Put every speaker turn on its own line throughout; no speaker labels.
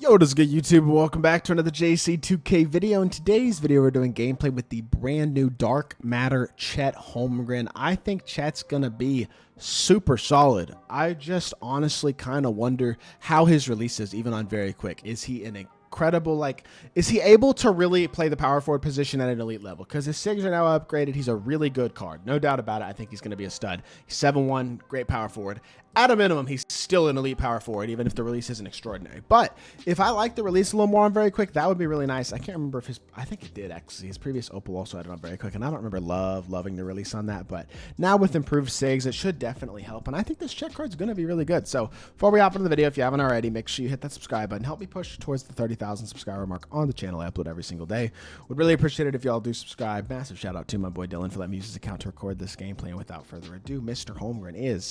Yo, what is good, YouTube? Welcome back to another JC2K video. In today's video, we're doing gameplay with the brand new Dark Matter CHET HOLMGREN. I think CHET's gonna be super solid. I just honestly kind of wonder how his release is, even on very quick. Is he an incredible, is he able to really play the power forward position at an elite level? Because his SIGs are now upgraded. He's a really good card, no doubt about it. I think he's going to be a stud. He's 7-1, great power forward. At a minimum, he's still an elite power forward, even if the release isn't extraordinary. But if I like the release a little more on very quick, that would be really nice. I can't remember if I think it did actually. His previous Opal also had it on very quick, and I don't remember loving the release on that. But now with improved SIGs, it should definitely help. And I think this CHET card's going to be really good. So before we hop into the video, if you haven't already, make sure you hit that subscribe button. Help me push towards the 30,000 subscriber mark on the channel. I upload every single day. Would really appreciate it if y'all do subscribe. Massive shout out to my boy Dylan for letting me use his account to record this gameplay. And without further ado, Mr. HOLMGREN is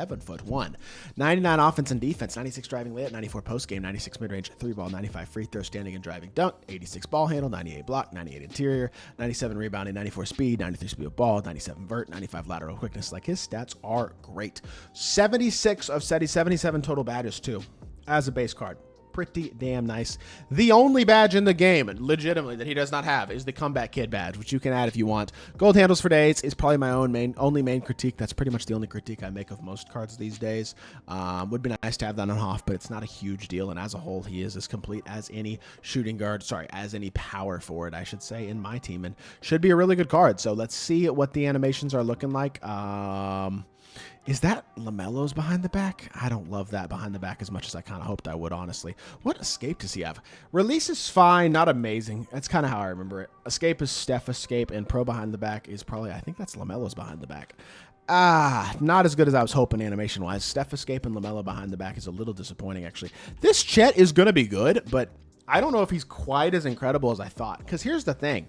7'1". 99 offense and defense, 96 driving layup, 94 post game, 96 mid-range, 3-ball, 95 free throw, standing and driving dunk, 86 ball handle, 98 block, 98 interior, 97 rebounding, 94 speed, 93 speed of ball, 97 vert, 95 lateral quickness. Like, his stats are great. 76 of 77 total badges too, as a base card. Pretty damn nice. The only badge in the game, legitimately, that he does not have is the Comeback Kid badge, which you can add if you want. Gold handles for days is probably my only main critique. That's pretty much the only critique I make of most cards these days. Would be nice to have that on Hoff, but it's not a huge deal. And as a whole, he is as complete as any shooting guard, as any power forward, I should say, in my team, and should be a really good card. So let's see what the animations are looking like. Is that LaMelo's behind the back? I don't love that behind the back as much as I kind of hoped I would, honestly. What escape does he have? Release is fine, not amazing. That's kind of how I remember it. Escape is Steph escape, and pro behind the back is probably, I think that's LaMelo's behind the back. Not as good as I was hoping animation-wise. Steph escape and LaMelo behind the back is a little disappointing, actually. This CHET is going to be good, but I don't know if he's quite as incredible as I thought. Because here's the thing.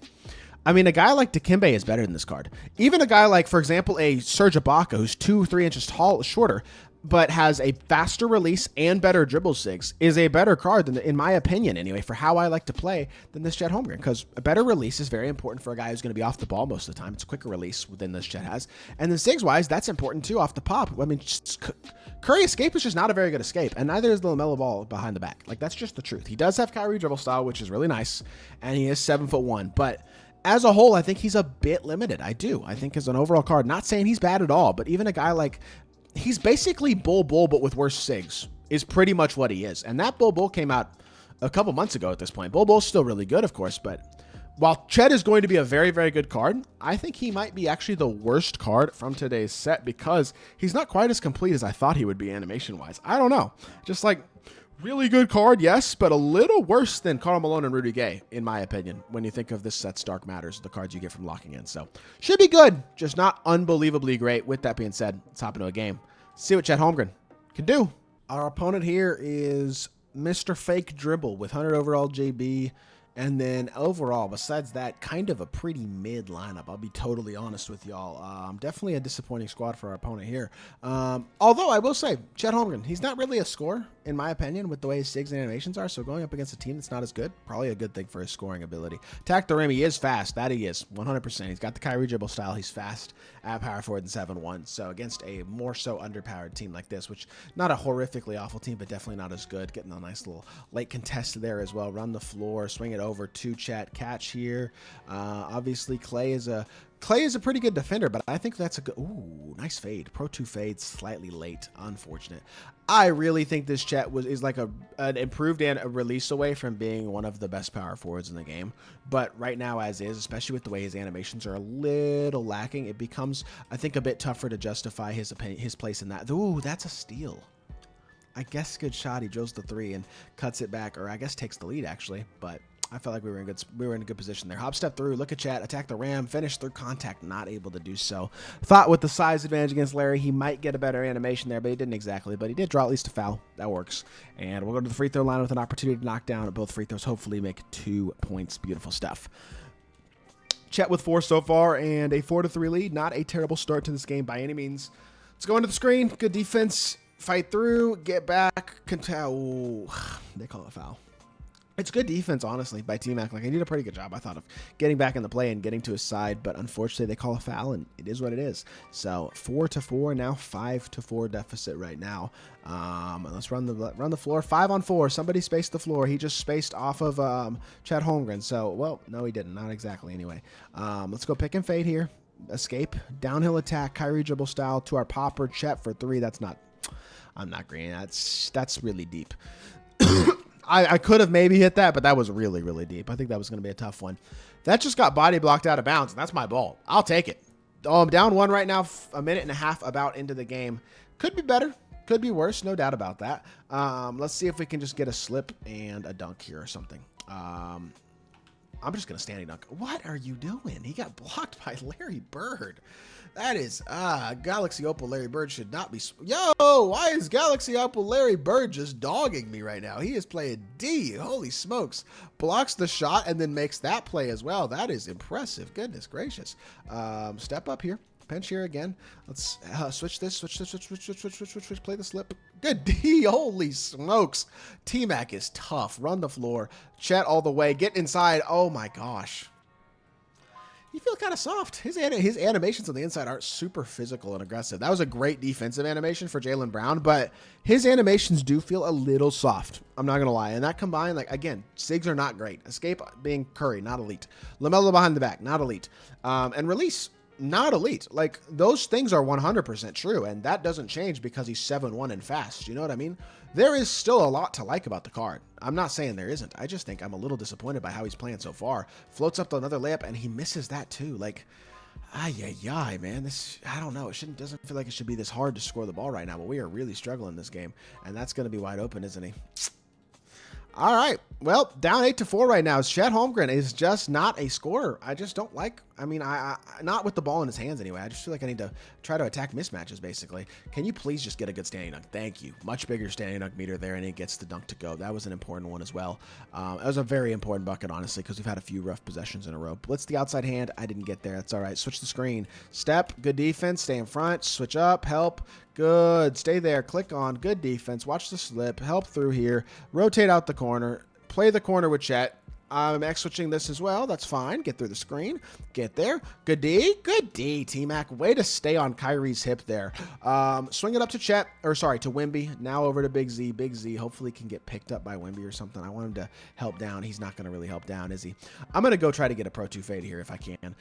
I mean, a guy like Dikembe is better than this card. Even a guy like, for example, a Serge Ibaka, who's 2-3 inches shorter, but has a faster release and better dribble SIGs, is a better card, than, in my opinion anyway, for how I like to play, than this CHET HOLMGREN. Because a better release is very important for a guy who's going to be off the ball most of the time. It's a quicker release than this CHET has. And then SIGs-wise, that's important too, off the pop. I mean, Curry escape is just not a very good escape, and neither is the LaMelo ball behind the back. Like, that's just the truth. He does have Kyrie dribble style, which is really nice, and he is 7'1", but as a whole, I think he's a bit limited. I do. I think as an overall card, not saying he's bad at all, but even a guy like, he's basically Bull but with worse SIGs is pretty much what he is. And that Bull came out a couple months ago at this point. Bull's still really good, of course, but while CHET is going to be a very, very good card, I think he might be actually the worst card from today's set because he's not quite as complete as I thought he would be animation-wise. I don't know. Just like, really good card, yes, but a little worse than Karl Malone and Rudy Gay, in my opinion, when you think of this set's Dark Matters, the cards you get from locking in. So, should be good, just not unbelievably great. With that being said, let's hop into a game. See what CHET HOLMGREN can do. Our opponent here is Mr. Fake Dribble with 100 overall JB. And then overall, besides that, kind of a pretty mid lineup. I'll be totally honest with y'all. Definitely a disappointing squad for our opponent here. Although I will say, CHET HOLMGREN, he's not really a scorer, in my opinion, with the way his SIGs and animations are. So going up against a team that's not as good, probably a good thing for his scoring ability. Attack the rim, he is fast. That he is, 100%. He's got the Kyrie dribble style. He's fast at power forward and 7'1". So against a more so underpowered team like this, which not a horrifically awful team, but definitely not as good. Getting a nice little late contest there as well. Run the floor, swing it over to CHET, catch here. Obviously Clay is a pretty good defender, but I think that's a good, ooh, nice fade. Pro 2 fade, slightly late, unfortunate. I really think this CHET is like an improved and a release away from being one of the best power forwards in the game. But right now, as is, especially with the way his animations are a little lacking, it becomes, I think, a bit tougher to justify his place in that. Ooh, that's a steal. I guess good shot. He drills the 3 and cuts it back, or I guess takes the lead actually, but I felt like we were in a good position there. Hop step through, look at CHET, attack the ram, finish through contact, not able to do so. Thought with the size advantage against Larry, he might get a better animation there, but he didn't exactly. But he did draw at least a foul. That works. And we'll go to the free throw line with an opportunity to knock down at both free throws, hopefully make 2 points. Beautiful stuff. CHET with 4 so far and a 4-3 lead. Not a terrible start to this game by any means. Let's go into the screen. Good defense. Fight through. Get back. Ooh, they call it a foul. It's good defense, honestly, by T-Mac. Like, he did a pretty good job, I thought, of getting back in the play and getting to his side, but unfortunately they call a foul, and it is what it is. So 4-4, now 5-4 deficit right now. Let's run the floor. 5-on-4. Somebody spaced the floor. He just spaced off of CHET HOLMGREN. So, well, no, he didn't. Not exactly, anyway. Let's go pick and fade here. Escape. Downhill attack, Kyrie dribble style to our popper. CHET for 3. That's not... I'm not green. That's really deep. I could have maybe hit that, but that was really, really deep. I think that was going to be a tough one. That just got body blocked out of bounds, and that's my ball. I'll take it. Oh, I'm down 1 right now, a minute and a half about into the game. Could be better. Could be worse. No doubt about that. Let's see if we can just get a slip and a dunk here or something. I'm just going to standing dunk. What are you doing? He got blocked by Larry Bird. That is, Galaxy Opal Larry Bird should not be. Yo, why is Galaxy Opal Larry Bird just dogging me right now? He is playing D. Holy smokes. Blocks the shot and then makes that play as well. That is impressive. Goodness gracious. Step up here. Pinch here again. Let's switch this. Switch. Play the slip. Good D. Holy smokes. T-Mac is tough. Run the floor. CHET all the way. Get inside. Oh my gosh. You feel kind of soft. His animations on the inside aren't super physical and aggressive. That was a great defensive animation for Jaylen Brown, but his animations do feel a little soft. I'm not going to lie. And that combined, like, again, SIGs are not great. Escape being Curry, not elite. LaMelo behind the back, not elite. And release, not elite. Like, those things are 100% true, and that doesn't change because he's 7-1 and fast. You know what I mean? There is still a lot to like about the card. I'm not saying there isn't. I just think I'm a little disappointed by how he's playing so far. Floats up to another layup, and he misses that too. Like, man. This, I don't know. Doesn't feel like it should be this hard to score the ball right now, but we are really struggling this game, and that's going to be wide open, isn't he? All right. Well, down 8-4 right now. CHET HOLMGREN is just not a scorer. I just don't like, I mean, not with the ball in his hands anyway. I just feel like I need to try to attack mismatches, basically. Can you please just get a good standing dunk? Thank you. Much bigger standing dunk meter there, and he gets the dunk to go. That was an important one as well. It was a very important bucket, honestly, because we've had a few rough possessions in a row. Blitz the outside hand. I didn't get there. That's all right. Switch the screen. Step. Good defense. Stay in front. Switch up. Help. Good. Stay there. Click on. Good defense. Watch the slip. Help through here. Rotate out the corner. Play the corner with CHET. I'm X-switching this as well. That's fine. Get through the screen. Get there. Good D. Good D, T-Mac. Way to stay on Kyrie's hip there. Swing it up to CHET. Or, sorry, to Wimby. Now over to Big Z. Big Z hopefully can get picked up by Wimby or something. I want him to help down. He's not going to really help down, is he? I'm going to go try to get a Pro 2 fade here if I can.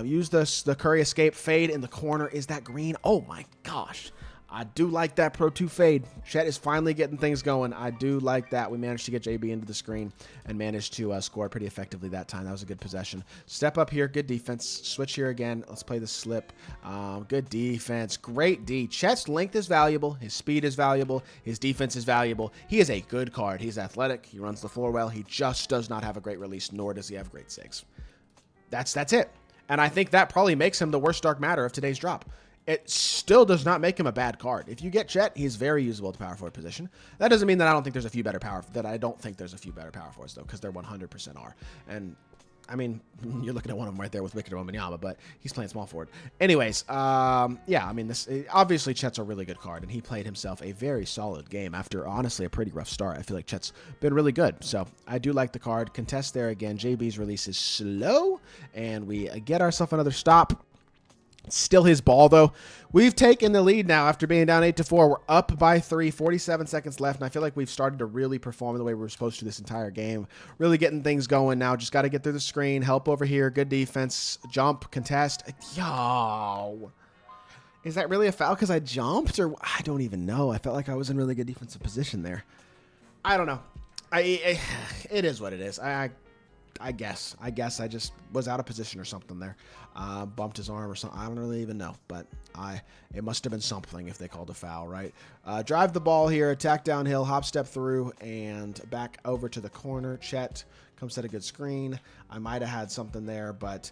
Use the Curry escape. Fade in the corner. Is that green? Oh, my gosh. I do like that Pro 2 fade. CHET is finally getting things going. I do like that. We managed to get JB into the screen and managed to score pretty effectively that time. That was a good possession. Step up here. Good defense. Switch here again. Let's play the slip. Good defense. Great D. CHET's length is valuable. His speed is valuable. His defense is valuable. He is a good card. He's athletic. He runs the floor well. He just does not have a great release, nor does he have great SIGs. That's it. And I think that probably makes him the worst dark matter of today's drop. It still does not make him a bad card. If you get CHET, he's very usable at the power forward position. That doesn't mean that I don't think there's a few better power forwards though, because there 100% are. And I mean, you're looking at one of them right there with Victor Wembanyama, but he's playing small forward. Anyways, yeah, I mean, obviously CHET's a really good card, and he played himself a very solid game after honestly a pretty rough start. I feel like CHET's been really good, so I do like the card. Contest there again. JB's release is slow, and we get ourselves another stop. Still his ball, though. We've taken the lead now after being down 8-4. We're up by 3, 47 seconds left, and I feel like we've started to really perform the way we were supposed to this entire game. Really getting things going now. Just got to get through the screen. Help over here. Good defense. Jump. Contest. Yo. Is that really a foul because I jumped? Or I don't even know. I felt like I was in really good defensive position there. I don't know. It is what it is. I guess I just was out of position or something there. Bumped his arm or something. I don't really even know, but it must have been something if they called a foul, right? Drive the ball here, attack downhill, hop step through, and back over to the corner. CHET Come set a good screen. I might have had something there, but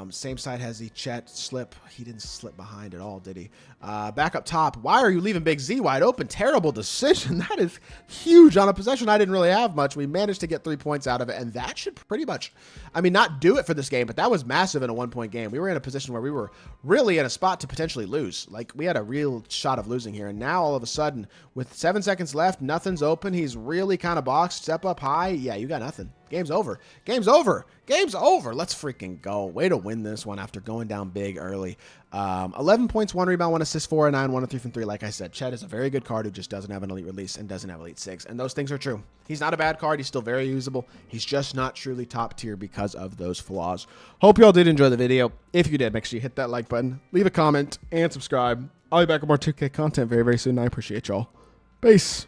same side has the CHET slip. He didn't slip behind at all, did he? Back up top. Why are you leaving Big Z wide open? Terrible decision. That is huge on a possession I didn't really have much. We managed to get 3 points out of it, and that should pretty much, I mean, not do it for this game, but that was massive in a 1-point game. We were in a position where we were really in a spot to potentially lose. Like, we had a real shot of losing here, and now all of a sudden, with 7 seconds left, nothing's open. He's really kind of boxed. Step up high. Yeah, you got nothing. Game's over. Game's over. Game's over. Let's freaking go. Way to win this one after going down big early. 11 points, 1 rebound, 1 assist, 4 and 9, 1 and 3 from 3. Like I said, CHET is a very good card who just doesn't have an elite release and doesn't have elite 6. And those things are true. He's not a bad card. He's still very usable. He's just not truly top tier because of those flaws. Hope you all did enjoy the video. If you did, make sure you hit that like button, leave a comment, and subscribe. I'll be back with more 2K content very, very soon. I appreciate y'all. Peace.